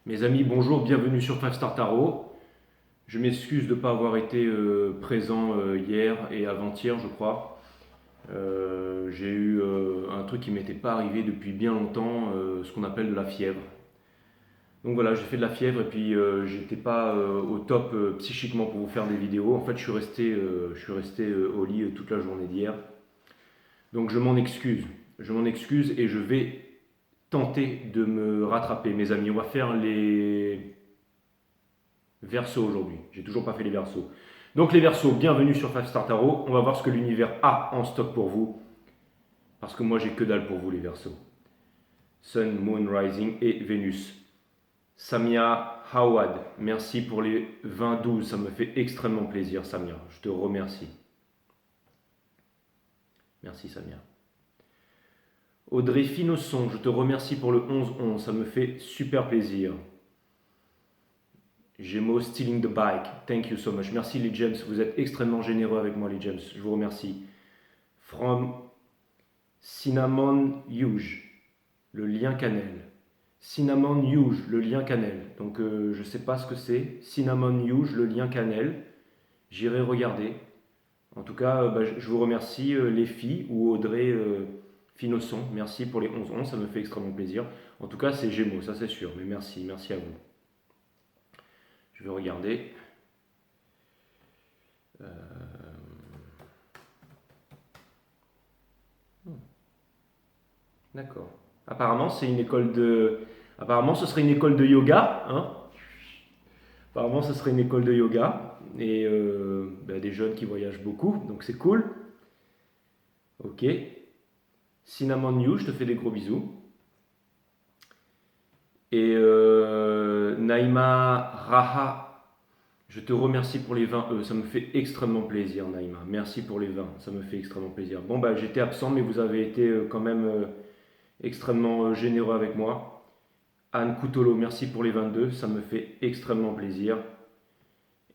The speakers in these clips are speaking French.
Mes amis, bonjour, bienvenue sur 5 Star Tarot. Je m'excuse de ne pas avoir été présent hier et avant-hier, je crois. J'ai eu un truc qui m'était pas arrivé depuis bien longtemps, ce qu'on appelle de la fièvre. Donc voilà, j'ai fait de la fièvre et puis j'étais pas au top psychiquement pour vous faire des vidéos. En fait, je suis resté au lit toute la journée d'hier. Donc je m'en excuse. Je m'en excuse et je vais tenter de me rattraper, mes amis. On va faire les Verseau aujourd'hui. J'ai toujours pas fait les versos. Donc les versos, bienvenue sur 5 Star Tarot. On va voir ce que l'univers a en stock pour vous. Parce que moi j'ai que dalle pour vous les versos. Sun, Moon, Rising et Vénus. Samia Hawad, merci pour les 20-12. Ça me fait extrêmement plaisir, Samia. Je te remercie. Merci, Samia. Audrey Finosson, je te remercie pour le 11-11. Ça me fait super plaisir. Gémeaux, stealing the bike. Thank you so much. Merci les James. Vous êtes extrêmement généreux avec moi les James. Je vous remercie. From Cinnamon Huge, le lien cannelle. Cinnamon Huge, le lien cannelle. Donc je ne sais pas ce que c'est. Cinnamon Huge, le lien cannelle. J'irai regarder. En tout cas, je vous remercie les filles ou Audrey Finosson. Merci pour les 11-11. Ça me fait extrêmement plaisir. En tout cas, c'est Gémeaux, ça c'est sûr. Mais merci, merci à vous. Je vais regarder. D'accord. Apparemment, c'est une école de. Apparemment, ce serait une école de yoga. Hein. Apparemment, ce serait une école de yoga. Et des jeunes qui voyagent beaucoup. Donc, c'est cool. Ok. Cinnamon You, je te fais des gros bisous. Et Naïma Raha, je te remercie pour les 20 E. Ça me fait extrêmement plaisir, Naïma. Merci pour les 20. Ça me fait extrêmement plaisir. Bon, j'étais absent, mais vous avez été quand même extrêmement généreux avec moi. Anne Coutolo, merci pour les 22. Ça me fait extrêmement plaisir.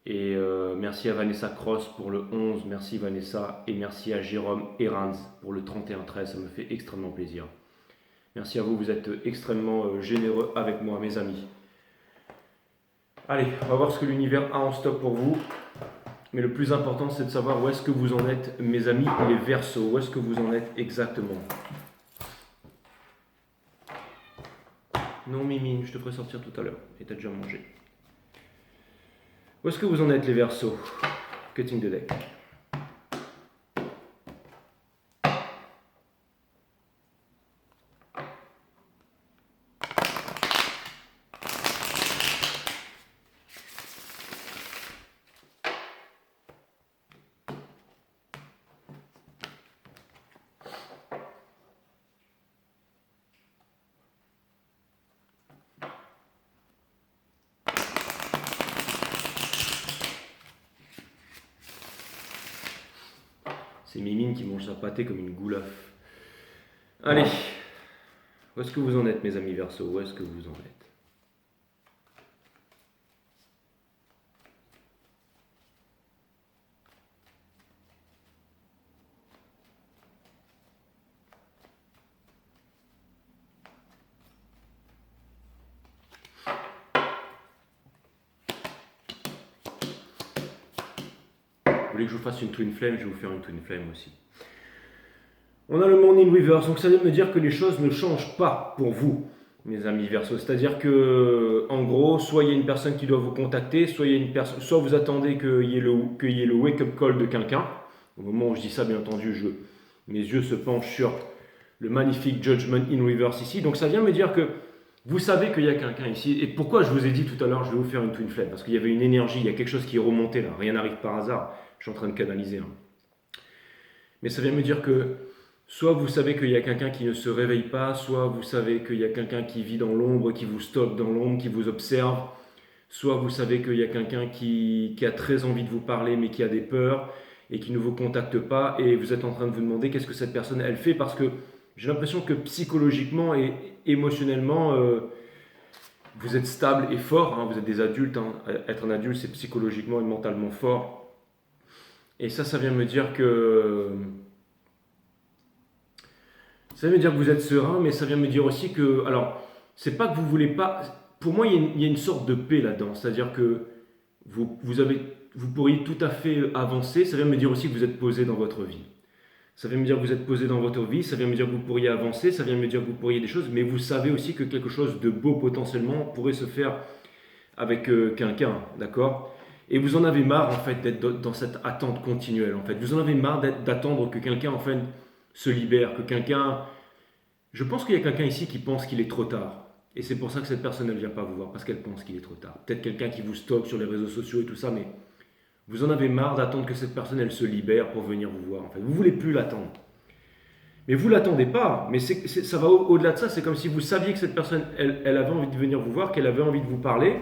Et merci à Vanessa Cross pour le 11. Merci Vanessa. Et merci à Jérôme Erans pour le 31-13. Ça me fait extrêmement plaisir. Merci à vous. Vous êtes extrêmement généreux avec moi, mes amis. Allez, on va voir ce que l'univers a en stock pour vous. Mais le plus important, c'est de savoir où est-ce que vous en êtes, mes amis, les Verseaux. Où est-ce que vous en êtes exactement? Non, Mimine, je te ferai sortir tout à l'heure. Et t'as déjà mangé. Où est-ce que vous en êtes, les Verseaux? Cutting the deck. C'est Mimine qui mange sa pâtée comme une goulaffe. Allez, où est-ce que vous en êtes, mes amis Verseaux? Où est-ce que vous en êtes? Vous voulez que je vous fasse une twin flame? Je vais vous faire une twin flame aussi. On a le monde in reverse, donc ça veut me dire que les choses ne changent pas pour vous, mes amis Verseau. C'est-à-dire que, en gros, soit il y a une personne qui doit vous contacter, soit vous attendez qu'il y ait le wake-up call de quelqu'un. Au moment où je dis ça, bien entendu, mes yeux se penchent sur le magnifique Judgment in reverse ici. Donc ça vient me dire que vous savez qu'il y a quelqu'un ici. Et pourquoi je vous ai dit tout à l'heure, je vais vous faire une twin flame? Parce qu'il y avait une énergie, il y a quelque chose qui est remonté là. Rien n'arrive par hasard. Je suis en train de canaliser. Mais ça vient me dire que soit vous savez qu'il y a quelqu'un qui ne se réveille pas, soit vous savez qu'il y a quelqu'un qui vit dans l'ombre, qui vous stocke dans l'ombre, qui vous observe, soit vous savez qu'il y a quelqu'un qui a très envie de vous parler mais qui a des peurs et qui ne vous contacte pas, et vous êtes en train de vous demander qu'est-ce que cette personne elle fait, parce que j'ai l'impression que psychologiquement et émotionnellement vous êtes stable et fort, hein, vous êtes des adultes, hein. Être un adulte c'est psychologiquement et mentalement fort. Et ça vient me dire que... Ça vient me dire que vous êtes serein, mais ça vient me dire aussi que... Alors, c'est pas que vous voulez pas... pour moi, il y a une sorte de paix là-dedans. C'est-à-dire que vous pourriez tout à fait avancer. Ça vient me dire aussi que vous êtes posé dans votre vie. Ça vient me dire que vous êtes posé dans votre vie, ça vient me dire que vous pourriez avancer, ça vient me dire que vous pourriez des choses, mais vous savez aussi que quelque chose de beau potentiellement pourrait se faire avec quelqu'un, d'accord? Et vous en avez marre en fait d'être dans cette attente continuelle en fait. Vous en avez marre d'attendre que quelqu'un en fait se libère, que quelqu'un... Je pense qu'il y a quelqu'un ici qui pense qu'il est trop tard. Et c'est pour ça que cette personne ne vient pas vous voir, parce qu'elle pense qu'il est trop tard. Peut-être quelqu'un qui vous stocke sur les réseaux sociaux et tout ça, mais vous en avez marre d'attendre que cette personne elle se libère pour venir vous voir en fait. Vous voulez plus l'attendre. Mais vous l'attendez pas, mais ça va au-delà de ça, c'est comme si vous saviez que cette personne, elle avait envie de venir vous voir, qu'elle avait envie de vous parler,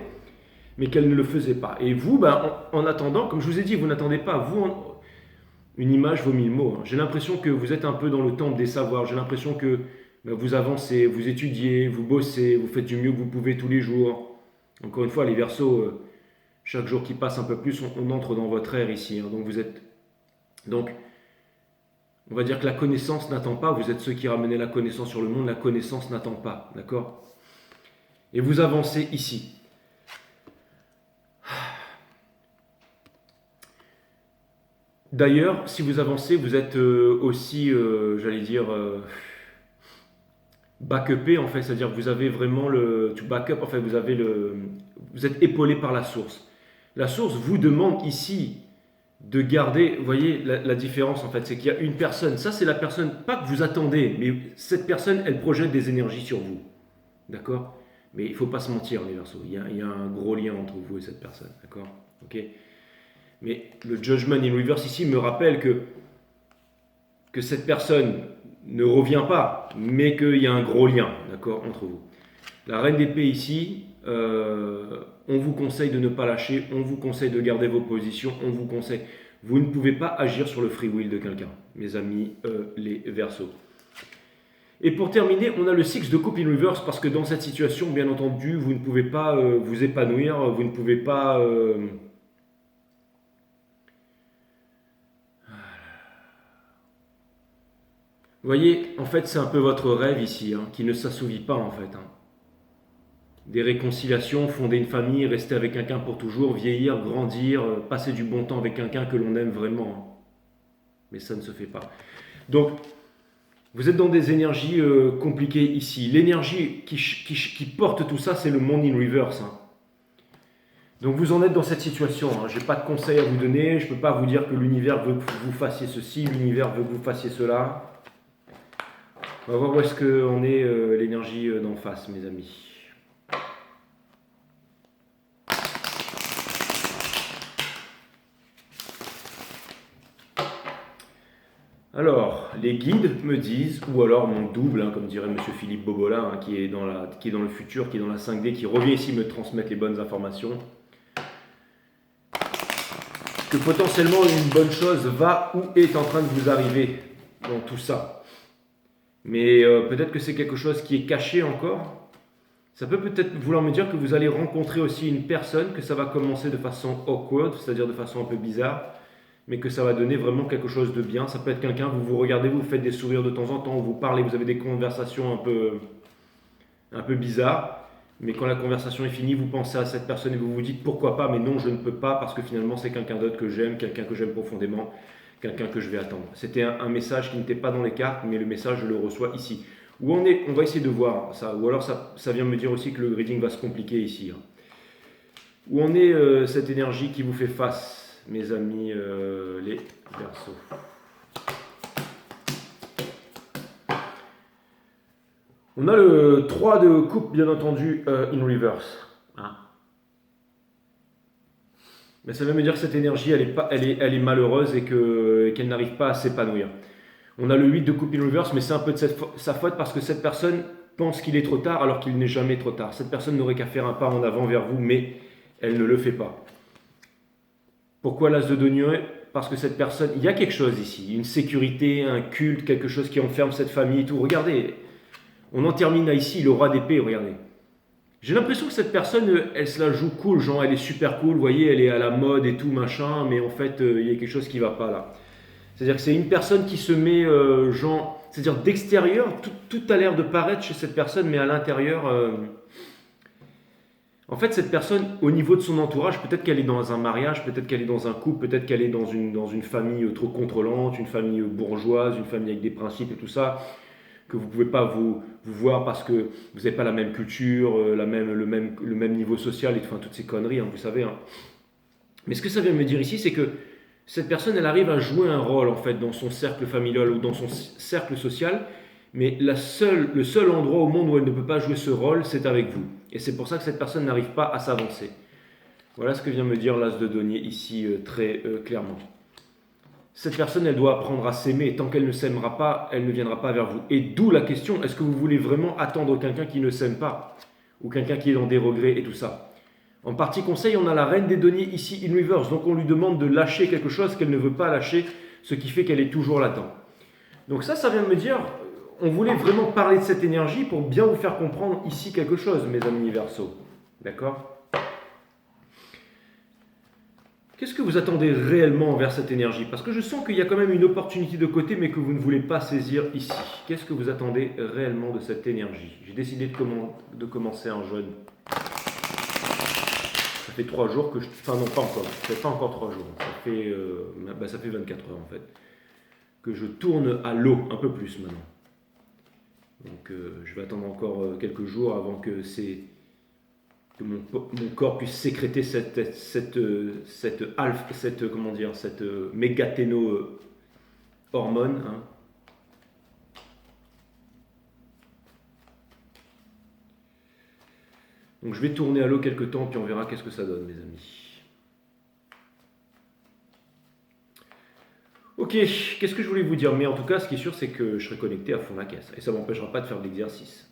mais qu'elle ne le faisait pas. Et vous, ben, en attendant, comme je vous ai dit, vous n'attendez pas. Une image vaut mille mots. J'ai l'impression que vous êtes un peu dans le temple des savoirs. J'ai l'impression que ben, vous avancez, vous étudiez, vous bossez, vous faites du mieux que vous pouvez tous les jours. Encore une fois, les Verseaux, chaque jour qui passe un peu plus, on entre dans votre ère ici. Hein. Donc, on va dire que la connaissance n'attend pas. Vous êtes ceux qui ramenez la connaissance sur le monde. La connaissance n'attend pas. D'accord? Et vous avancez ici. D'ailleurs, si vous avancez, vous êtes aussi, j'allais dire, backupé en fait, c'est-à-dire que vous avez vraiment to backup, en fait, vous êtes épaulé par la source. La source vous demande ici de garder, vous voyez la différence en fait, c'est qu'il y a une personne, ça c'est la personne, pas que vous attendez, mais cette personne, elle projette des énergies sur vous, d'accord? Mais il ne faut pas se mentir les Verseaux, il y a un gros lien entre vous et cette personne, d'accord? Ok? Mais le Judgment in Reverse ici me rappelle que cette personne ne revient pas, mais qu'il y a un gros lien, d'accord, entre vous. La Reine d'épée ici, on vous conseille de ne pas lâcher, on vous conseille de garder vos positions, on vous conseille... Vous ne pouvez pas agir sur le free will de quelqu'un, mes amis, les Verseaux. Et pour terminer, on a le Six de coupe in reverse, parce que dans cette situation, bien entendu, vous ne pouvez pas vous épanouir, vous ne pouvez pas... Vous voyez, en fait, c'est un peu votre rêve ici, hein, qui ne s'assouvit pas en fait. Hein. Des réconciliations, fonder une famille, rester avec quelqu'un pour toujours, vieillir, grandir, passer du bon temps avec quelqu'un que l'on aime vraiment. Hein. Mais ça ne se fait pas. Donc, vous êtes dans des énergies compliquées ici. L'énergie qui porte tout ça, c'est le monde in reverse. Hein. Donc vous en êtes dans cette situation. Hein. Je n'ai pas de conseils à vous donner. Je ne peux pas vous dire que l'univers veut que vous fassiez ceci, l'univers veut que vous fassiez cela. On va voir où est-ce qu'on est l'énergie d'en face, mes amis. Alors, les guides me disent, ou alors mon double, hein, comme dirait Monsieur Philippe Bobola, hein, qui est dans le futur, qui est dans la 5D, qui revient ici me transmettre les bonnes informations, que potentiellement une bonne chose va ou est en train de vous arriver dans tout ça. Mais peut-être que c'est quelque chose qui est caché encore. Ça peut-être vouloir me dire que vous allez rencontrer aussi une personne, que ça va commencer de façon awkward, c'est-à-dire de façon un peu bizarre, mais que ça va donner vraiment quelque chose de bien. Ça peut être quelqu'un, vous regardez, vous faites des sourires de temps en temps, vous parlez, vous avez des conversations un peu bizarres, mais quand la conversation est finie, vous pensez à cette personne et vous vous dites pourquoi pas, mais non, je ne peux pas, parce que finalement c'est quelqu'un d'autre que j'aime, quelqu'un que j'aime profondément, quelqu'un que je vais attendre. C'était un message qui n'était pas dans les cartes, mais le message, je le reçois ici. Où on est, on va essayer de voir ça. Ou alors ça vient me dire aussi que le reading va se compliquer ici. Hein. Où on est cette énergie qui vous fait face, mes amis les Verseaux. On a le 3 de coupe, bien entendu, in reverse. Hein. Mais ça veut me dire que cette énergie, elle est malheureuse et qu'elle n'arrive pas à s'épanouir. On a le 8 de coupe in reverse, mais c'est un peu de sa faute parce que cette personne pense qu'il est trop tard alors qu'il n'est jamais trop tard. Cette personne n'aurait qu'à faire un pas en avant vers vous, mais elle ne le fait pas. Pourquoi l'as de denier? Parce que cette personne, il y a quelque chose ici, une sécurité, un culte, quelque chose qui enferme cette famille et tout. Regardez, on en termine à ici, le roi d'épée, regardez. J'ai l'impression que cette personne, elle se la joue cool, genre elle est super cool, vous voyez, elle est à la mode et tout, machin, mais en fait, il y a quelque chose qui ne va pas là. C'est-à-dire que c'est une personne qui se met, c'est-à-dire d'extérieur, tout a l'air de paraître chez cette personne, mais à l'intérieur, En fait, cette personne, au niveau de son entourage, peut-être qu'elle est dans un mariage, peut-être qu'elle est dans un couple, peut-être qu'elle est dans une famille trop contrôlante, une famille bourgeoise, une famille avec des principes et tout ça, que vous ne pouvez pas vous voir parce que vous n'avez pas la même culture, le même niveau social, et enfin, toutes ces conneries, hein, vous savez. Hein. Mais ce que ça vient me dire ici, c'est que cette personne, elle arrive à jouer un rôle en fait dans son cercle familial ou dans son cercle social, mais le seul endroit au monde où elle ne peut pas jouer ce rôle, c'est avec vous. Et c'est pour ça que cette personne n'arrive pas à s'avancer. Voilà ce que vient me dire l'as de denier ici très clairement. Cette personne, elle doit apprendre à s'aimer, et tant qu'elle ne s'aimera pas, elle ne viendra pas vers vous. Et d'où la question, est-ce que vous voulez vraiment attendre quelqu'un qui ne s'aime pas, ou quelqu'un qui est dans des regrets et tout ça? En partie conseil, on a la reine des deniers ici in reverse, donc on lui demande de lâcher quelque chose qu'elle ne veut pas lâcher, ce qui fait qu'elle est toujours là-dedans. Donc ça vient de me dire, on voulait vraiment parler de cette énergie pour bien vous faire comprendre ici quelque chose, mes amis Verseau. D'accord? Qu'est-ce que vous attendez réellement envers cette énergie? Parce que je sens qu'il y a quand même une opportunité de côté, mais que vous ne voulez pas saisir ici. Qu'est-ce que vous attendez réellement de cette énergie? J'ai décidé de commencer en jeûne. Ça fait 3 jours que je... Enfin non, pas encore. Ça fait pas encore 3 jours. Ça fait 24 heures en fait. Que je tourne à l'eau, un peu plus maintenant. Donc je vais attendre encore quelques jours avant que mon corps puisse sécréter cette mégaténo hormone. Hein. Donc je vais tourner à l'eau quelques temps, puis on verra qu'est-ce que ça donne, mes amis. Ok, qu'est-ce que je voulais vous dire? Mais en tout cas, ce qui est sûr, c'est que je serai connecté à fond la caisse. Et ça ne m'empêchera pas de faire de l'exercice.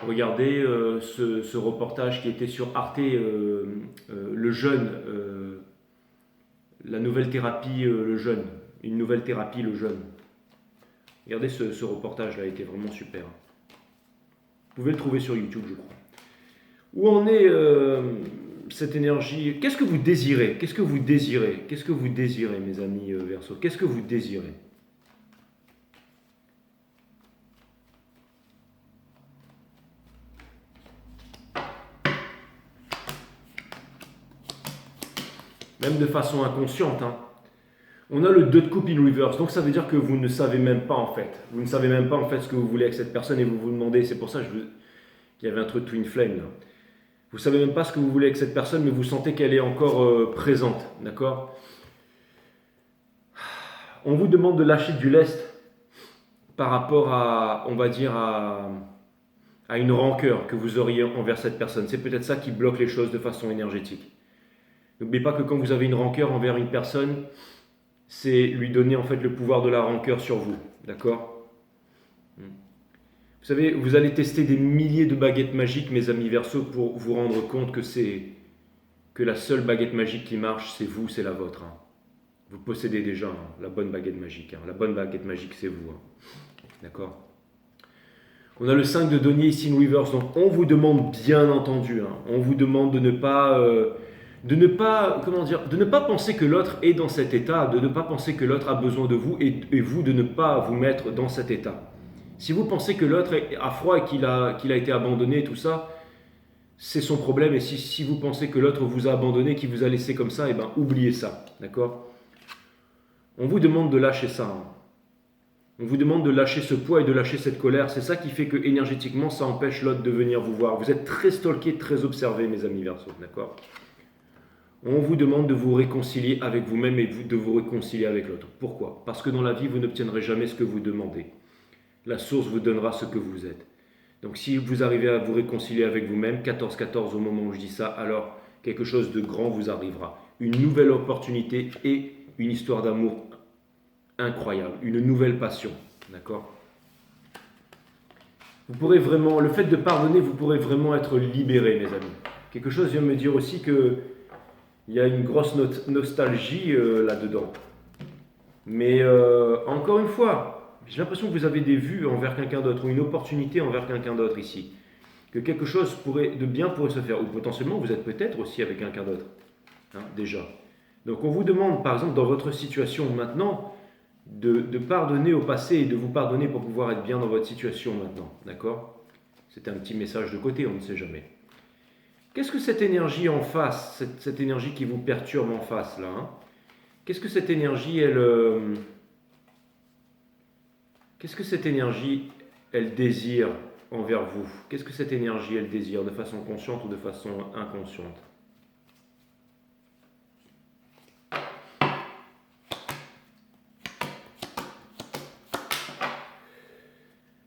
Regardez ce reportage qui était sur Arte, le jeûne, la nouvelle thérapie, le jeûne. Une nouvelle thérapie, le jeûne. Regardez ce reportage-là, il était vraiment super. Vous pouvez le trouver sur YouTube, je crois. Où en est cette énergie? Qu'est-ce que vous désirez? Qu'est-ce que vous désirez? Qu'est-ce que vous désirez, mes amis Verseau? Qu'est-ce que vous désirez? Même de façon inconsciente. Hein. On a le 2 de coupe in reverse, donc ça veut dire que vous ne savez même pas en fait. Vous ne savez même pas en fait ce que vous voulez avec cette personne et vous vous demandez, c'est pour ça qu'il y avait un truc twin flame là. Vous ne savez même pas ce que vous voulez avec cette personne, mais vous sentez qu'elle est encore présente, d'accord? On vous demande de lâcher du lest par rapport à, on va dire, à une rancœur que vous auriez envers cette personne. C'est peut-être ça qui bloque les choses de façon énergétique. N'oubliez pas que quand vous avez une rancœur envers une personne, c'est lui donner en fait le pouvoir de la rancœur sur vous, d'accord? Vous savez, vous allez tester des milliers de baguettes magiques, mes amis Verseau, pour vous rendre compte que la seule baguette magique qui marche, c'est vous, c'est la vôtre. Hein. Vous possédez déjà la bonne baguette magique. Hein. La bonne baguette magique, c'est vous. Hein. D'accord? On a le 5 de denier ici in reverse, donc on vous demande bien entendu, hein, on vous demande de ne pas penser que l'autre est dans cet état, de ne pas penser que l'autre a besoin de vous et vous de ne pas vous mettre dans cet état. Si vous pensez que l'autre a froid et qu'il a été abandonné, tout ça, c'est son problème. Et si vous pensez que l'autre vous a abandonné, qu'il vous a laissé comme ça, eh ben oubliez ça, d'accord? On vous demande de lâcher ça. Hein. On vous demande de lâcher ce poids et de lâcher cette colère. C'est ça qui fait que énergétiquement, ça empêche l'autre de venir vous voir. Vous êtes très stalké, très observé, mes amis Verseau, d'accord? On vous demande de vous réconcilier avec vous-même et de vous réconcilier avec l'autre. Pourquoi? Parce que dans la vie, vous n'obtiendrez jamais ce que vous demandez. La source vous donnera ce que vous êtes. Donc si vous arrivez à vous réconcilier avec vous-même, 14-14 au moment où je dis ça, alors quelque chose de grand vous arrivera. Une nouvelle opportunité et une histoire d'amour incroyable, une nouvelle passion. D'accord? Vous pourrez vraiment, le fait de pardonner, vous pourrez vraiment être libéré, mes amis. Quelque chose vient me dire aussi que il y a une grosse nostalgie là-dedans. Mais encore une fois, j'ai l'impression que vous avez des vues envers quelqu'un d'autre, ou une opportunité envers quelqu'un d'autre ici. Que quelque chose de bien pourrait se faire, ou potentiellement vous êtes peut-être aussi avec quelqu'un d'autre, hein, déjà. Donc on vous demande, par exemple, dans votre situation maintenant, de pardonner au passé et de vous pardonner pour pouvoir être bien dans votre situation maintenant, d'accord? C'était un petit message de côté, on ne sait jamais. Qu'est-ce que cette énergie en face, cette énergie qui vous perturbe en face là, hein, qu'est-ce que cette énergie, qu'est-ce que cette énergie, elle désire envers vous? Qu'est-ce que cette énergie, elle désire de façon consciente ou de façon inconsciente?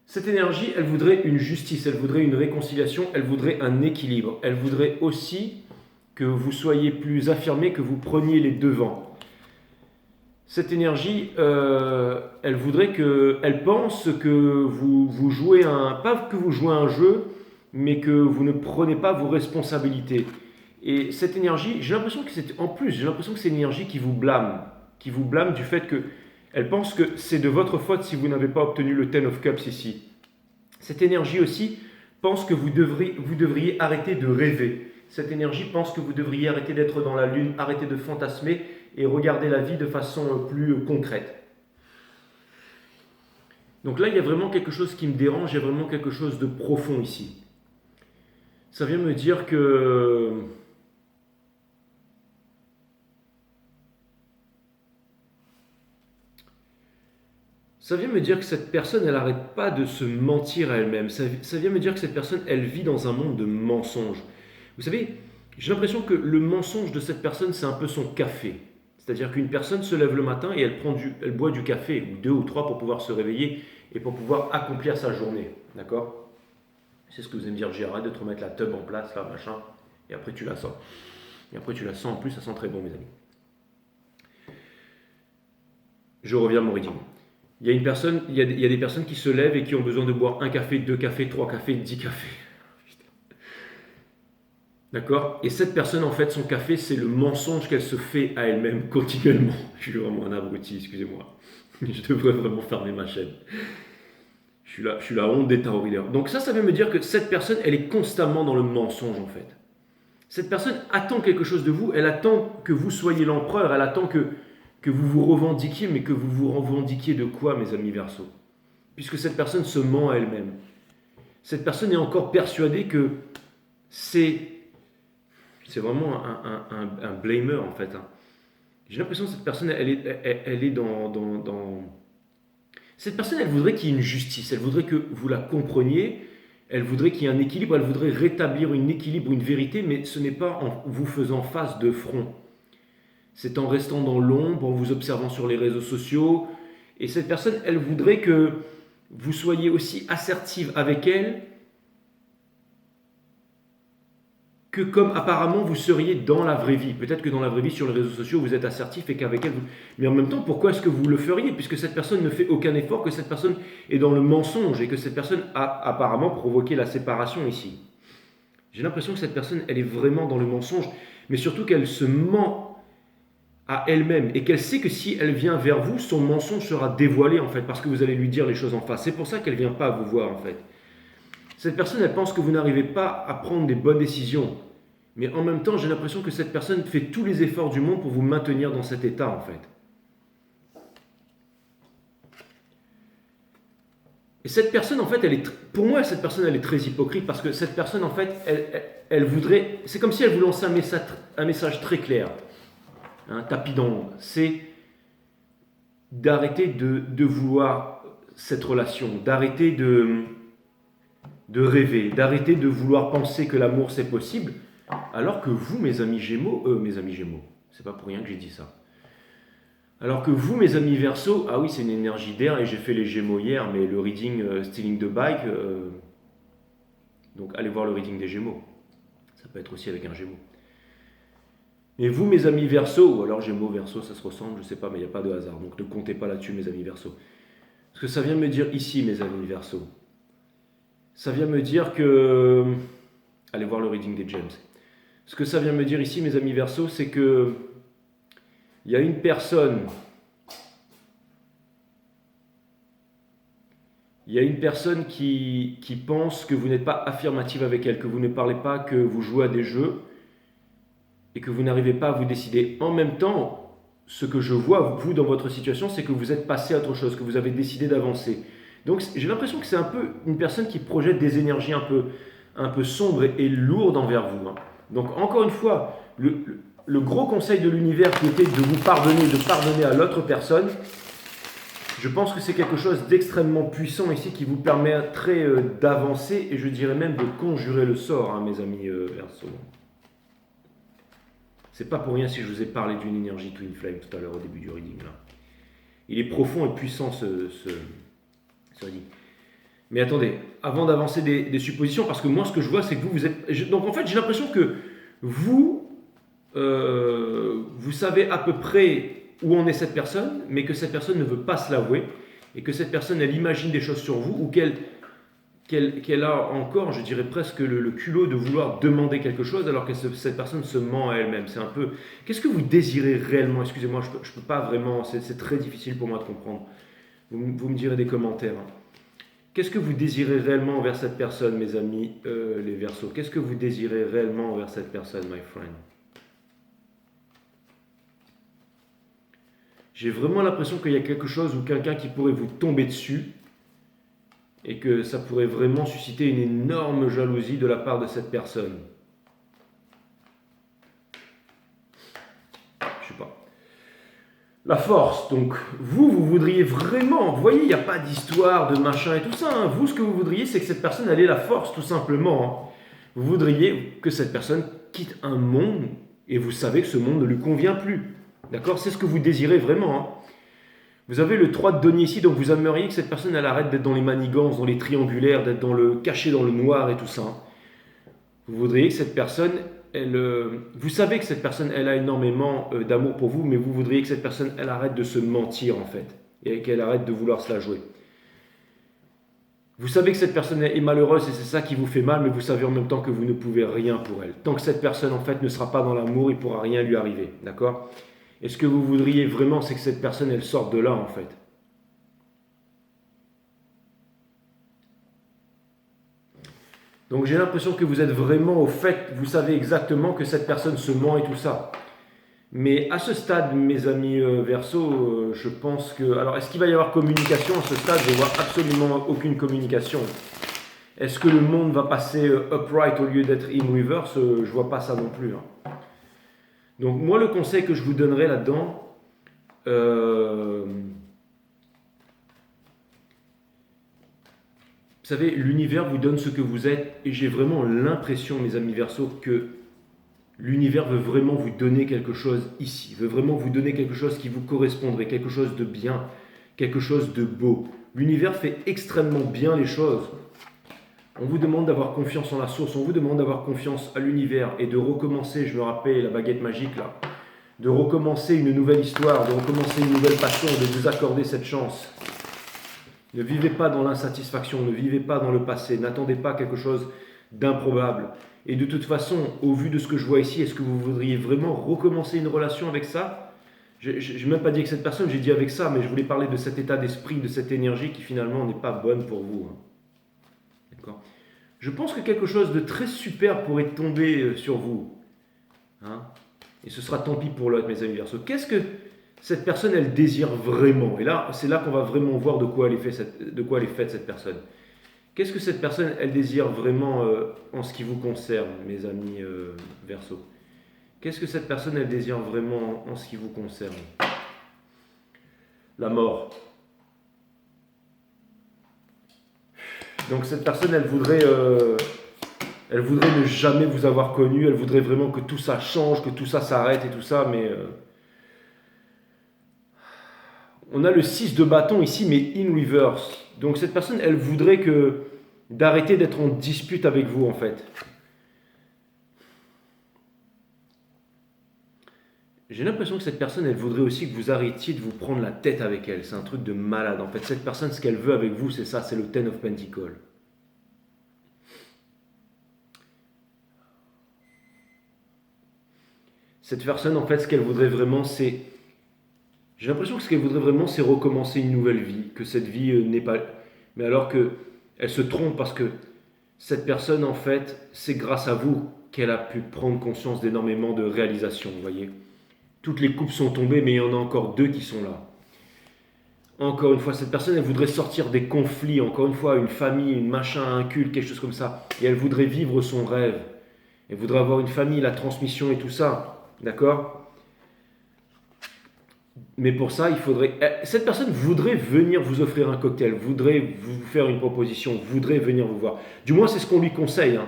Cette énergie, elle voudrait une justice, elle voudrait une réconciliation, elle voudrait un équilibre. Elle voudrait aussi que vous soyez plus affirmé, que vous preniez les devants. Cette énergie, elle voudrait que, elle pense que vous jouez pas que vous jouez un jeu, mais que vous ne prenez pas vos responsabilités. Et cette énergie, j'ai l'impression que c'est une énergie qui vous blâme du fait que elle pense que c'est de votre faute si vous n'avez pas obtenu le Ten of Cups ici. Cette énergie aussi pense que vous devriez arrêter de rêver. Cette énergie pense que vous devriez arrêter d'être dans la lune, arrêter de fantasmer et regarder la vie de façon plus concrète. Donc là, il y a vraiment quelque chose qui me dérange, il y a vraiment quelque chose de profond ici. Ça vient me dire que cette personne, elle n'arrête pas de se mentir à elle-même. Ça vient me dire que cette personne, elle vit dans un monde de mensonges. Vous savez, j'ai l'impression que le mensonge de cette personne, c'est un peu son café. C'est-à-dire qu'une personne se lève le matin et elle boit du café, ou 2 ou 3 pour pouvoir se réveiller et pour pouvoir accomplir sa journée. D'accord? C'est ce que vous allez me dire, Gérard, de te remettre la tub en place, là, machin, et après tu la sens. Et après tu la sens, en plus, ça sent très bon, mes amis. Je reviens à mon reading. Il y a des personnes qui se lèvent et qui ont besoin de boire 1 café, 2 cafés, 3 cafés, 10 cafés. D'accord? Et cette personne, en fait, son café, c'est le mensonge qu'elle se fait à elle-même continuellement. Je suis vraiment un abruti, excusez-moi. Je devrais vraiment fermer ma chaîne. Je suis la honte des tarot readers. Donc ça veut me dire que cette personne, elle est constamment dans le mensonge, en fait. Cette personne attend quelque chose de vous, elle attend que vous soyez l'empereur, elle attend que vous vous revendiquiez, mais que vous vous revendiquiez de quoi, mes amis Verseau? Puisque cette personne se ment à elle-même. Cette personne est encore persuadée que c'est vraiment un blamer, en fait. J'ai l'impression que cette personne, elle est dans... Cette personne, elle voudrait qu'il y ait une justice, elle voudrait que vous la compreniez, elle voudrait qu'il y ait un équilibre, elle voudrait rétablir un équilibre, une vérité, mais ce n'est pas en vous faisant face de front. C'est en restant dans l'ombre, en vous observant sur les réseaux sociaux. Et cette personne, elle voudrait que vous soyez aussi assertive avec elle que comme apparemment vous seriez dans la vraie vie. Peut-être que dans la vraie vie, sur les réseaux sociaux, vous êtes assertif et qu'avec elle... Mais en même temps, pourquoi est-ce que vous le feriez? Puisque cette personne ne fait aucun effort, que cette personne est dans le mensonge et que cette personne a apparemment provoqué la séparation ici. J'ai l'impression que cette personne, elle est vraiment dans le mensonge, mais surtout qu'elle se ment à elle-même et qu'elle sait que si elle vient vers vous, son mensonge sera dévoilé en fait parce que vous allez lui dire les choses en face. C'est pour ça qu'elle ne vient pas vous voir en fait. Cette personne, elle pense que vous n'arrivez pas à prendre des bonnes décisions. Mais en même temps, j'ai l'impression que cette personne fait tous les efforts du monde pour vous maintenir dans cet état en fait. Et cette personne, en fait, pour moi, cette personne, elle est très hypocrite parce que cette personne, en fait, elle voudrait... C'est comme si elle vous lançait un message très clair. Tapis dans l'ombre, c'est d'arrêter de vouloir cette relation, d'arrêter de rêver, d'arrêter de vouloir penser que l'amour c'est possible, alors que vous, mes amis Gémeaux, c'est pas pour rien que j'ai dit ça. Alors que vous, mes amis Verseau, ah oui, c'est une énergie d'air et j'ai fait les Gémeaux hier, mais le reading Stealing the Bike, donc allez voir le reading des Gémeaux. Ça peut être aussi avec un Gémeaux. Et vous, mes amis Verseau, ou alors Gémeaux, Verseau, ça se ressemble, je sais pas, mais il n'y a pas de hasard. Donc ne comptez pas là-dessus, mes amis Verseau. Ce que ça vient me dire ici, mes amis Verseau, ça vient me dire que... Allez voir le reading des James. Ce que ça vient me dire ici, mes amis Verseau, c'est que il y a une personne... Il y a une personne qui pense que vous n'êtes pas affirmative avec elle, que vous ne parlez pas, que vous jouez à des jeux, et que vous n'arrivez pas à vous décider. En même temps, ce que je vois, vous, dans votre situation, c'est que vous êtes passé à autre chose, que vous avez décidé d'avancer. Donc, j'ai l'impression que c'est un peu une personne qui projette des énergies un peu sombres et lourdes envers vous. Donc encore une fois, le gros conseil de l'univers qui était de vous pardonner, de pardonner à l'autre personne, je pense que c'est quelque chose d'extrêmement puissant ici qui vous permettrait d'avancer et je dirais même de conjurer le sort, mes amis Verseau. C'est pas pour rien si je vous ai parlé d'une énergie Twin Flame tout à l'heure au début du reading. Là. Il est profond et puissant ce reading. Mais attendez, avant d'avancer des suppositions, parce que moi ce que je vois c'est que vous êtes... Donc en fait j'ai l'impression que vous savez à peu près où en est cette personne, mais que cette personne ne veut pas se l'avouer, et que cette personne, elle imagine des choses sur vous, ou qu'elle a encore, je dirais presque, le culot de vouloir demander quelque chose, alors que cette personne se ment à elle-même. C'est un peu... Qu'est-ce que vous désirez réellement? Excusez-moi, je peux pas vraiment, c'est très difficile pour moi de comprendre. Vous me direz des commentaires. Qu'est-ce que vous désirez réellement envers cette personne, mes amis, les Verseaux? Qu'est-ce que vous désirez réellement envers cette personne, my friend? J'ai vraiment l'impression qu'il y a quelque chose ou quelqu'un qui pourrait vous tomber dessus et que ça pourrait vraiment susciter une énorme jalousie de la part de cette personne. Je sais pas. La force, donc vous voudriez vraiment, vous voyez, il n'y a pas d'histoire de machin et tout ça. Vous, ce que vous voudriez, c'est que cette personne, elle ait la force, tout simplement. Vous voudriez que cette personne quitte un monde et vous savez que ce monde ne lui convient plus. D'accord? C'est ce que vous désirez vraiment. Vous avez le 3 de denier ici, donc vous aimeriez que cette personne elle arrête d'être dans les manigances, dans les triangulaires, d'être caché dans le noir et tout ça. Vous voudriez que cette personne, vous savez que cette personne elle a énormément d'amour pour vous, mais vous voudriez que cette personne elle arrête de se mentir en fait, et qu'elle arrête de vouloir se la jouer. Vous savez que cette personne est malheureuse et c'est ça qui vous fait mal, mais vous savez en même temps que vous ne pouvez rien pour elle. Tant que cette personne en fait ne sera pas dans l'amour, il ne pourra rien lui arriver, d'accord? Et ce que vous voudriez vraiment, c'est que cette personne, elle sorte de là, en fait. Donc j'ai l'impression que vous êtes vraiment au fait, vous savez exactement que cette personne se ment et tout ça. Mais à ce stade, mes amis Verseau, je pense que... Alors, est-ce qu'il va y avoir communication à ce stade? Je ne vois absolument aucune communication. Est-ce que le monde va passer upright au lieu d'être in reverse? Je ne vois pas ça non plus. Donc moi, le conseil que je vous donnerai là-dedans, vous savez, l'univers vous donne ce que vous êtes, et j'ai vraiment l'impression, mes amis Verseau, que l'univers veut vraiment vous donner quelque chose ici, veut vraiment vous donner quelque chose qui vous correspondrait, quelque chose de bien, quelque chose de beau. L'univers fait extrêmement bien les choses. On vous demande d'avoir confiance en la source, on vous demande d'avoir confiance à l'univers et de recommencer, je me rappelle la baguette magique là, de recommencer une nouvelle histoire, de recommencer une nouvelle passion, de vous accorder cette chance. Ne vivez pas dans l'insatisfaction, ne vivez pas dans le passé, n'attendez pas quelque chose d'improbable. Et de toute façon, au vu de ce que je vois ici, est-ce que vous voudriez vraiment recommencer une relation avec ça? Je n'ai même pas dit avec cette personne, j'ai dit avec ça, mais je voulais parler de cet état d'esprit, de cette énergie qui finalement n'est pas bonne pour vous. D'accord? Je pense que quelque chose de très super pourrait tomber sur vous. Et ce sera tant pis pour l'autre, mes amis Verseaux. Qu'est-ce que cette personne, elle désire vraiment? Et là, c'est là qu'on va vraiment voir de quoi elle est faite cette personne. Qu'est-ce que cette personne, elle désire vraiment en ce qui vous concerne, mes amis Verseaux? Qu'est-ce que cette personne, elle désire vraiment en ce qui vous concerne? La mort. Donc cette personne, elle voudrait ne jamais vous avoir connu, elle voudrait vraiment que tout ça change, que tout ça s'arrête et tout ça, mais... On a le 6 de bâton ici, mais in reverse. Donc cette personne, elle voudrait d'arrêter d'être en dispute avec vous, en fait. J'ai l'impression que cette personne, elle voudrait aussi que vous arrêtiez de vous prendre la tête avec elle. C'est un truc de malade. En fait, cette personne, ce qu'elle veut avec vous, c'est ça, c'est le Ten of Pentacles. Cette personne, en fait, ce qu'elle voudrait vraiment, c'est... J'ai l'impression que ce qu'elle voudrait vraiment, c'est recommencer une nouvelle vie, que cette vie n'est pas... Mais alors qu'elle se trompe parce que cette personne, en fait, c'est grâce à vous qu'elle a pu prendre conscience d'énormément de réalisations, vous voyez. Toutes les coupes sont tombées, mais il y en a encore 2 qui sont là. Encore une fois, cette personne, elle voudrait sortir des conflits, encore une fois, une famille, une machin, un culte, quelque chose comme ça. Et elle voudrait vivre son rêve. Elle voudrait avoir une famille, la transmission et tout ça. D'accord? Mais pour ça, il faudrait... Cette personne voudrait venir vous offrir un cocktail, voudrait vous faire une proposition, voudrait venir vous voir. Du moins, c'est ce qu'on lui conseille. Hein.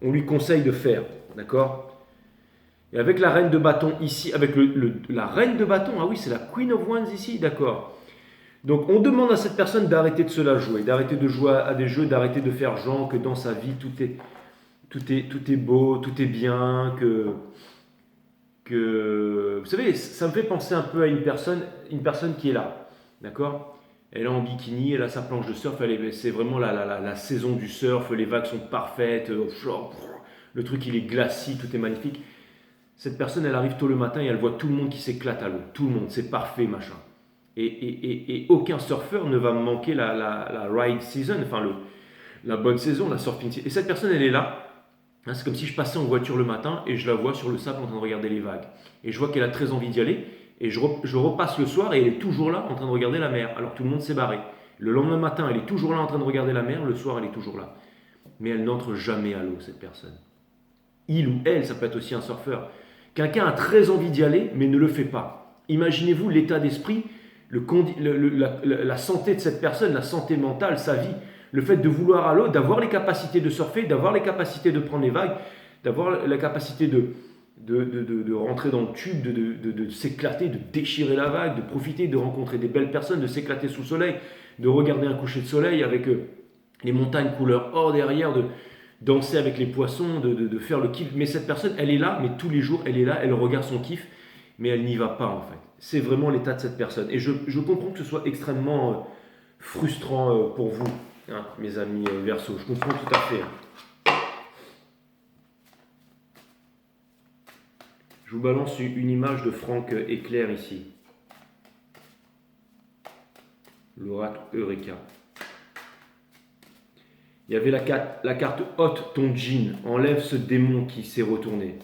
On lui conseille de faire. D'accord? Et avec la reine de bâton ici, avec la reine de bâton, ah oui, c'est la Queen of Wands ici, d'accord. Donc on demande à cette personne d'arrêter de se la jouer, d'arrêter de jouer à des jeux, d'arrêter de faire genre que dans sa vie tout est beau, tout est bien, vous savez, ça me fait penser un peu à une personne qui est là, d'accord. Elle est en bikini, elle a sa planche de surf, c'est vraiment la saison du surf, les vagues sont parfaites, le truc il est glacis, tout est magnifique. Cette personne, elle arrive tôt le matin et elle voit tout le monde qui s'éclate à l'eau. Tout le monde, c'est parfait, machin. Et aucun surfeur ne va manquer la ride season, enfin la bonne saison, la surfing season. Et cette personne, elle est là. Hein, c'est comme si je passais en voiture le matin et je la vois sur le sable en train de regarder les vagues. Et je vois qu'elle a très envie d'y aller. Et je repasse le soir et elle est toujours là en train de regarder la mer. Alors tout le monde s'est barré. Le lendemain matin, elle est toujours là en train de regarder la mer. Le soir, elle est toujours là. Mais elle n'entre jamais à l'eau, cette personne. Il ou elle, ça peut être aussi un surfeur. Quelqu'un a très envie d'y aller, mais ne le fait pas. Imaginez-vous l'état d'esprit, la santé de cette personne, la santé mentale, sa vie, le fait de vouloir à l'eau, d'avoir les capacités de surfer, d'avoir les capacités de prendre les vagues, d'avoir la capacité de rentrer dans le tube, de s'éclater, de déchirer la vague, de profiter, de rencontrer des belles personnes, de s'éclater sous le soleil, de regarder un coucher de soleil avec les montagnes couleur or derrière, de danser avec les poissons, de faire le kiff. Mais cette personne, elle est là, mais tous les jours, elle est là, elle regarde son kiff, mais elle n'y va pas en fait. C'est vraiment l'état de cette personne. Et je comprends que ce soit extrêmement frustrant pour vous, hein, mes amis Verseau. Je comprends tout à fait. Je vous balance une image de Franck Éclair ici. L'oracle Eureka. Il y avait la carte ôte ton djinn, enlève ce démon qui s'est retourné.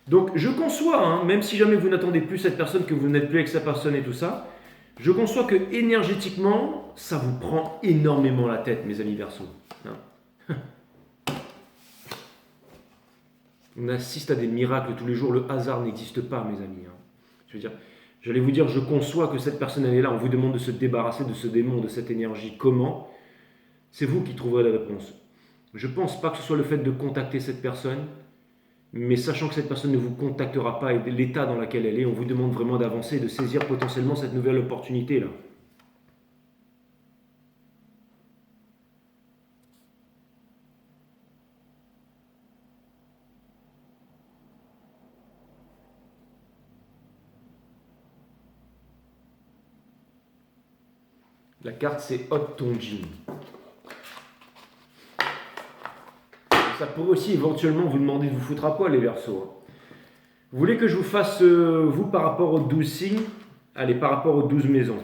Donc je conçois, hein, même si jamais vous n'attendez plus cette personne, que vous n'êtes plus avec cette personne et tout ça, je conçois que énergétiquement, ça vous prend énormément la tête, mes amis Verseaux. Hein. On assiste à des miracles tous les jours, le hasard n'existe pas, mes amis. Hein. Je veux dire, j'allais vous dire, je conçois que cette personne elle est là, on vous demande de se débarrasser de ce démon, de cette énergie. Comment ? C'est vous qui trouverez la réponse. Je ne pense pas que ce soit le fait de contacter cette personne, mais sachant que cette personne ne vous contactera pas et l'état dans lequel elle est, on vous demande vraiment d'avancer, de saisir potentiellement cette nouvelle opportunité-là. La carte, c'est ôte ton djinn. Ça pourrait aussi éventuellement vous demander de vous foutre à poil, les Verseaux. Vous voulez que je vous fasse, vous, par rapport aux 12 signes? Allez, par rapport aux 12 maisons.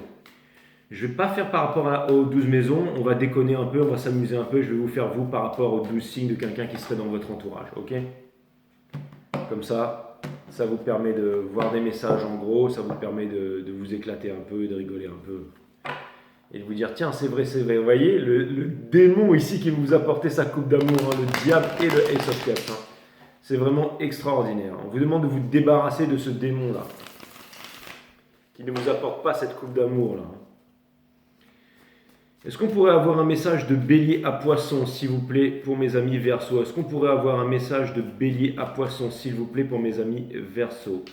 Je ne vais pas faire par rapport aux 12 maisons, on va déconner un peu, on va s'amuser un peu. Je vais vous faire, vous, par rapport aux 12 signes de quelqu'un qui serait dans votre entourage, ok? Comme ça vous permet de voir des messages en gros, ça vous permet de vous éclater un peu, de rigoler un peu. Et de vous dire, tiens, c'est vrai. Vous voyez, le démon ici qui vous a apporté sa coupe d'amour, hein, le diable et le Ace of Cups. Hein. C'est vraiment extraordinaire. On vous demande de vous débarrasser de ce démon-là, qui ne vous apporte pas cette coupe d'amour-là. Est-ce qu'on pourrait avoir un message de bélier à poisson, s'il vous plaît, pour mes amis Verseaux? Est-ce qu'on pourrait avoir un message de bélier à poisson, s'il vous plaît, pour mes amis Verseaux?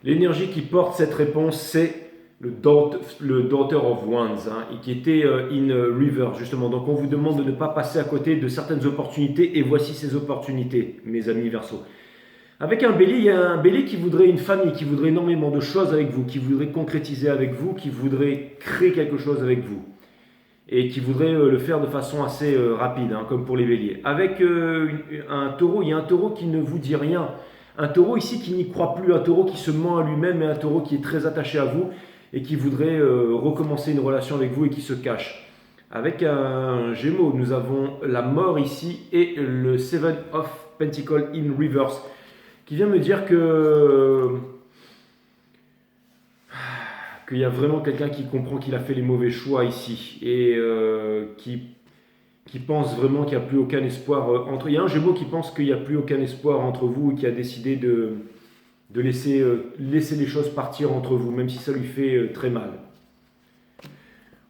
L'énergie qui porte cette réponse, c'est le Daughter of Wands, hein, et qui était in river, justement. Donc on vous demande de ne pas passer à côté de certaines opportunités, et voici ces opportunités, mes amis Verseaux. Avec un bélier, il y a un bélier qui voudrait une famille, qui voudrait énormément de choses avec vous, qui voudrait concrétiser avec vous, qui voudrait créer quelque chose avec vous, et qui voudrait le faire de façon assez rapide, hein, comme pour les béliers. Avec un taureau, il y a un taureau qui ne vous dit rien. Un taureau ici qui n'y croit plus, un taureau qui se ment à lui-même et un taureau qui est très attaché à vous et qui voudrait recommencer une relation avec vous et qui se cache. Avec un Gémeaux, nous avons la mort ici et le Seven of Pentacles in reverse, qui vient me dire qu'il y a vraiment quelqu'un qui comprend qu'il a fait les mauvais choix ici et qui pense vraiment qu'il n'y a plus aucun espoir entre... Il y a un Gémeaux qui pense qu'il n'y a plus aucun espoir entre vous et qui a décidé de laisser les choses partir entre vous, même si ça lui fait très mal.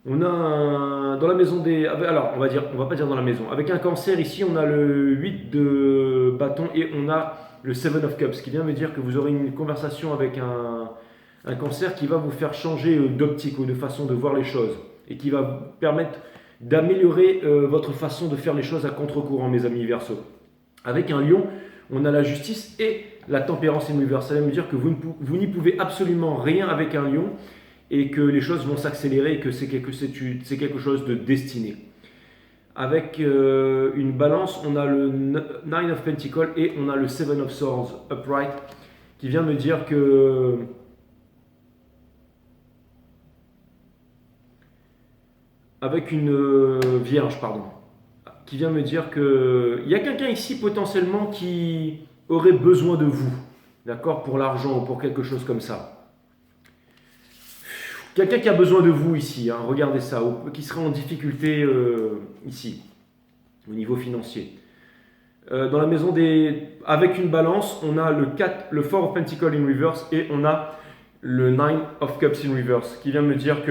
On a dans la maison des... Alors, on va pas dire dans la maison. Avec un Cancer, ici, on a le 8 de bâton et on a le 7 of Cups, qui vient me dire que vous aurez une conversation avec un Cancer qui va vous faire changer d'optique ou de façon de voir les choses et qui va vous permettre d'améliorer votre façon de faire les choses à contre-courant, mes amis Verseau. Avec un Lion, on a la justice et la tempérance universelle. Ça veut me dire que vous n'y pouvez absolument rien avec un Lion et que les choses vont s'accélérer et que c'est quelque chose de destiné. Avec une balance, on a le 9 of Pentacles et on a le 7 of Swords upright qui vient me dire que avec une Vierge, pardon, qui vient me dire que il y a quelqu'un ici potentiellement qui aurait besoin de vous, d'accord, pour l'argent ou pour quelque chose comme ça. Quelqu'un qui a besoin de vous ici, hein, regardez ça, qui serait en difficulté ici, au niveau financier. Dans la maison des... Avec une balance, on a le 4, le 4 of Pentacles in reverse et on a le 9 of Cups in reverse, qui vient me dire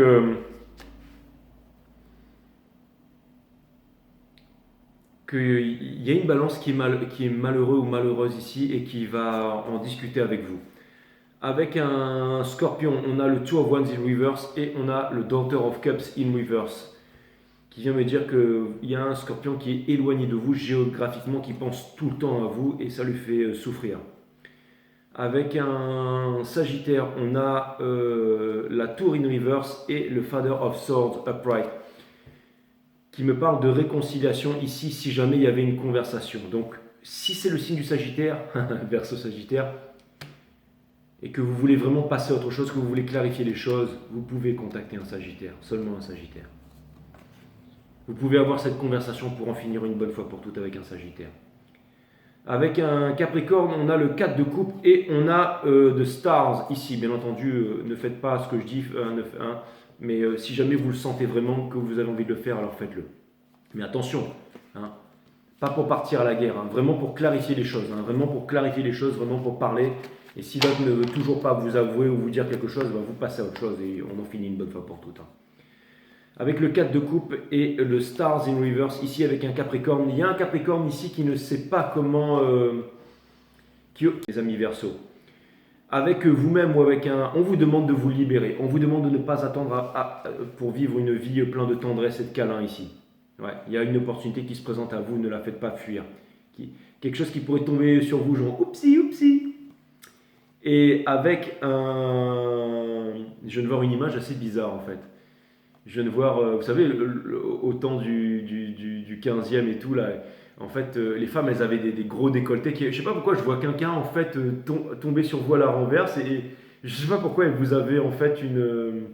qu'il y a une balance qui est malheureux ou malheureuse ici et qui va en discuter avec vous. Avec un Scorpion, on a le 2 of Wands in reverse et on a le Daughter of Cups in reverse, qui vient me dire qu'il y a un Scorpion qui est éloigné de vous géographiquement, qui pense tout le temps à vous et ça lui fait souffrir. Avec un Sagittaire, on a la Tour in reverse et le Father of Swords upright, qui me parle de réconciliation ici si jamais il y avait une conversation. Donc si c'est le signe du Sagittaire, Verseau Sagittaire, et que vous voulez vraiment passer à autre chose, que vous voulez clarifier les choses, vous pouvez contacter un Sagittaire, seulement un Sagittaire. Vous pouvez avoir cette conversation pour en finir une bonne fois pour toutes avec un Sagittaire. Avec un Capricorne, on a le 4 de coupe et on a de Stars ici. Bien entendu, ne faites pas ce que je dis, mais si jamais vous le sentez vraiment que vous avez envie de le faire, alors faites-le. Mais attention, hein, pas pour partir à la guerre, hein, vraiment pour clarifier les choses, hein, vraiment pour clarifier les choses, vraiment pour parler. Et si l'autre ne veut toujours pas vous avouer ou vous dire quelque chose, ben vous passez à autre chose et on en finit une bonne fois pour toutes. Hein. Avec le 4 de coupe et le Stars in reverse, ici avec un Capricorne. Il y a un Capricorne ici qui ne sait pas comment... les amis Verseau. Avec vous-même ou avec un... On vous demande de vous libérer. On vous demande de ne pas attendre pour vivre une vie pleine de tendresse et de câlin ici. Ouais, il y a une opportunité qui se présente à vous, ne la faites pas fuir. Quelque chose qui pourrait tomber sur vous, genre oupsie, oupsie. Et avec un... Je viens de voir une image assez bizarre en fait. Je viens de voir, vous savez, au temps du 15e et tout, là, en fait, les femmes, elles avaient des gros décolletés. Je ne sais pas pourquoi je vois quelqu'un en fait tomber sur vous à la renverse et je ne sais pas pourquoi vous avez en fait une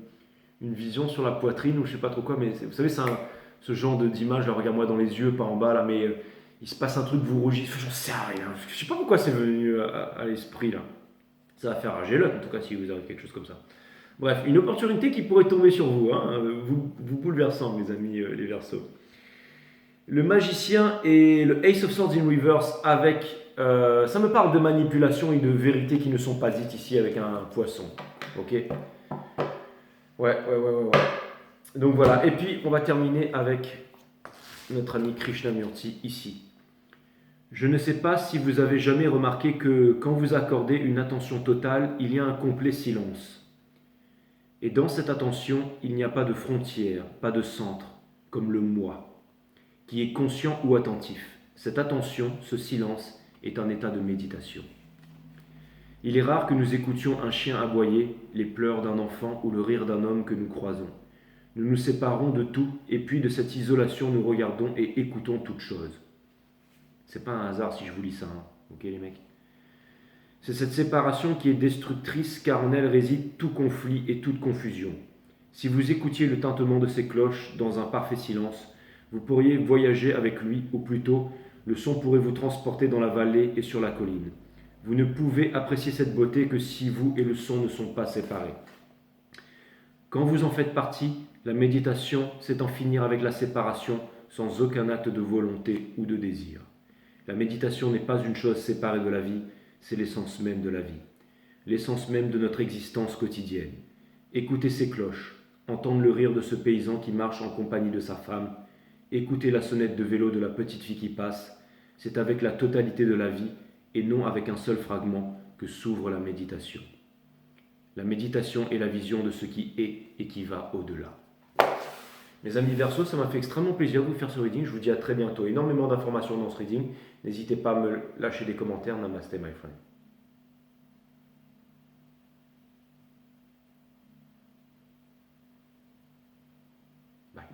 vision sur la poitrine ou je ne sais pas trop quoi, mais vous savez, c'est ce genre d'image, là, regarde-moi dans les yeux, pas en bas, là, mais il se passe un truc, vous rougissez, j'en sais rien. Je ne sais pas pourquoi c'est venu à l'esprit, là. Ça va faire rager l'autre, en tout cas, si vous avez quelque chose comme ça. Bref, une opportunité qui pourrait tomber sur vous, hein, vous bouleversant, mes amis les Verseaux. Le Magicien et le Ace of Swords in reverse avec... ça me parle de manipulation et de vérités qui ne sont pas dites ici avec un poisson. Ok. Ouais. Donc voilà, et puis on va terminer avec notre ami Krishnamurti ici. Je ne sais pas si vous avez jamais remarqué que quand vous accordez une attention totale, il y a un complet silence. Et dans cette attention, il n'y a pas de frontière, pas de centre, comme le moi, qui est conscient ou attentif. Cette attention, ce silence, est un état de méditation. Il est rare que nous écoutions un chien aboyer, les pleurs d'un enfant ou le rire d'un homme que nous croisons. Nous nous séparons de tout et puis de cette isolation nous regardons et écoutons toutes choses. C'est pas un hasard si je vous lis ça, hein. Ok les mecs. C'est cette séparation qui est destructrice car en elle réside tout conflit et toute confusion. Si vous écoutiez le tintement de ces cloches dans un parfait silence, vous pourriez voyager avec lui, ou plutôt, le son pourrait vous transporter dans la vallée et sur la colline. Vous ne pouvez apprécier cette beauté que si vous et le son ne sont pas séparés. Quand vous en faites partie, la méditation, c'est en finir avec la séparation sans aucun acte de volonté ou de désir. La méditation n'est pas une chose séparée de la vie, c'est l'essence même de la vie, l'essence même de notre existence quotidienne. Écoutez ces cloches, entendre le rire de ce paysan qui marche en compagnie de sa femme, écouter la sonnette de vélo de la petite fille qui passe, c'est avec la totalité de la vie et non avec un seul fragment que s'ouvre la méditation. La méditation est la vision de ce qui est et qui va au-delà. Mes amis Verseau, ça m'a fait extrêmement plaisir de vous faire ce reading. Je vous dis à très bientôt. Énormément d'informations dans ce reading. N'hésitez pas à me lâcher des commentaires. Namaste, my friend. Bye.